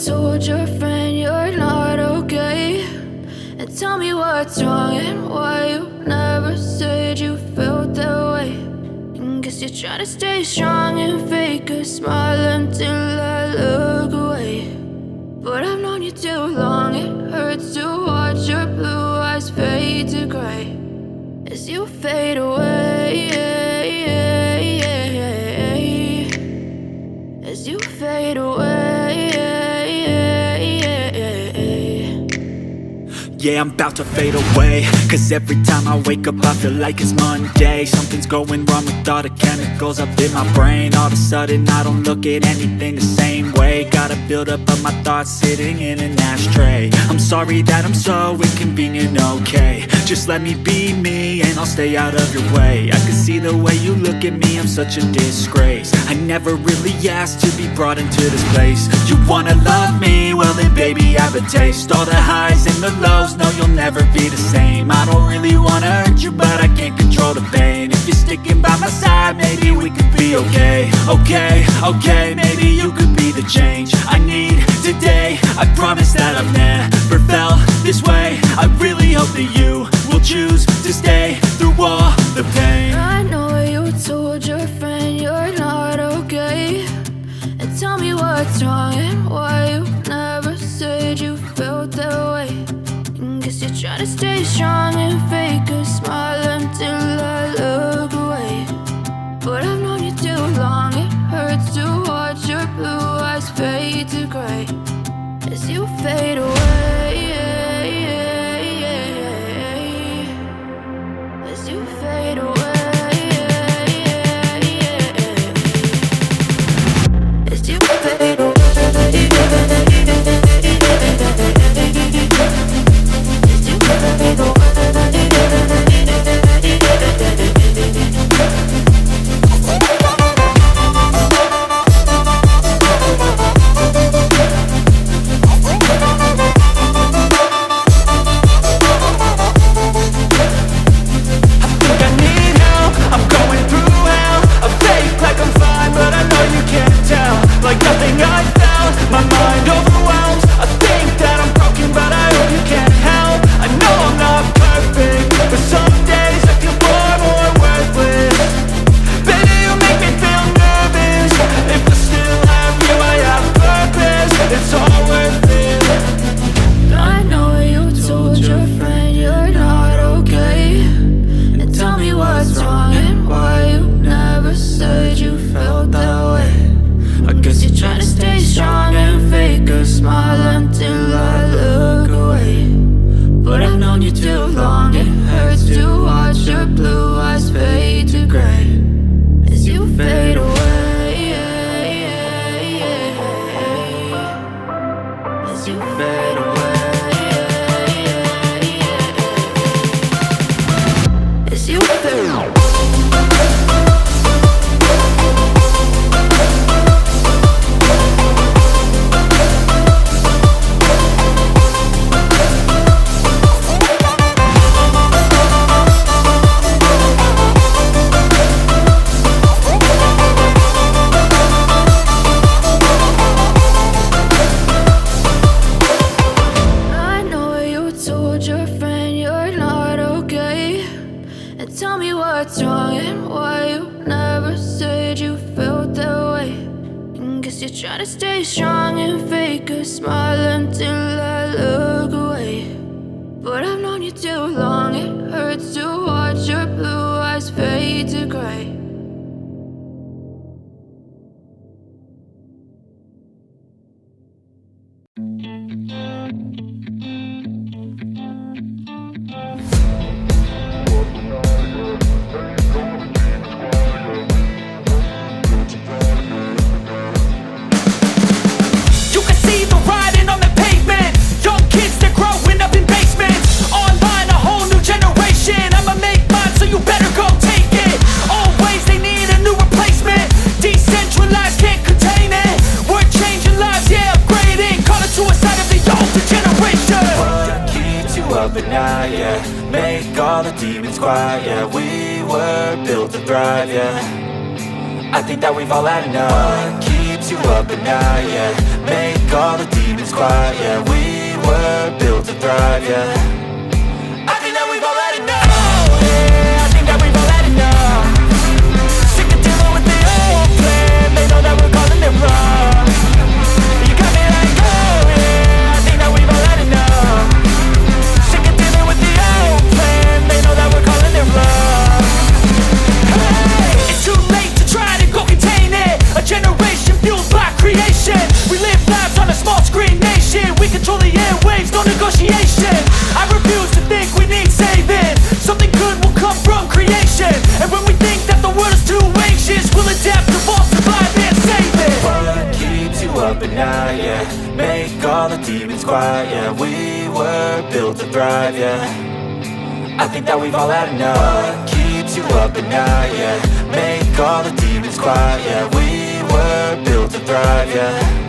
told your friend you're not okay, and tell me what's wrong and why you never said you felt that way. And guess you're trying to stay strong and fake a smile until I look away. But I've known you too long, it hurts to watch your blue eyes fade to gray as you fade away, as you fade away. Yeah, I'm about to fade away, cause every time I wake up I feel like it's Monday. Something's going wrong with all the chemicals up in my brain. All of a sudden I don't look at anything the same way. Gotta build up of my thoughts sitting in an ashtray. I'm sorry that I'm so inconvenient, okay. Just let me be me and I'll stay out of your way. I can see the way you look at me, I'm such a disgrace. I never really asked to be brought into this place. You wanna love me? Well then baby I have a taste. All the highs and the lows, no you'll never be the same. I don't really wanna hurt you but I can't control the pain. If you're sticking by my side maybe we could be okay. Okay, maybe you could be the change I need today. I promise that I've never felt this way. I really hope that you will choose to stay through all the pain. I know you told your friend you're not okay, and tell me what's wrong and why you never said you felt that way. And guess you're trying to stay strong and fake a smile until I look away. But I've known you too long, it hurts to watch your blue eyes fade to gray as you fade away, as you fade away, as you fade away. I think that we've all had enough. What keeps you up at night, yeah. Make make all the demons quiet. Yeah, we were built to thrive, yeah. I think that we've all had enough. Yeah, I think that we've all had enough. Sick of dealing with the old plan. They know that we're calling it wrong. You got me like, oh yeah, I think that we've all had enough. Sick of dealing with the old plan. They know that we're calling it wrong. Hey, it's too late to try to go contain it. A generation fueled by creation. We live lives on a small screen nation. We control the airwaves, no negotiation. I refuse to think we need saving. Something good will come from creation. And when we think that the world is too anxious, we'll adapt, evolve, survive and save it. What keeps you up at night, yeah? Make all the demons quiet, yeah. We were built to thrive, yeah. I think that we've all had enough. What keeps you up at night, yeah? Make all the demons quiet, yeah. We were built to thrive, yeah.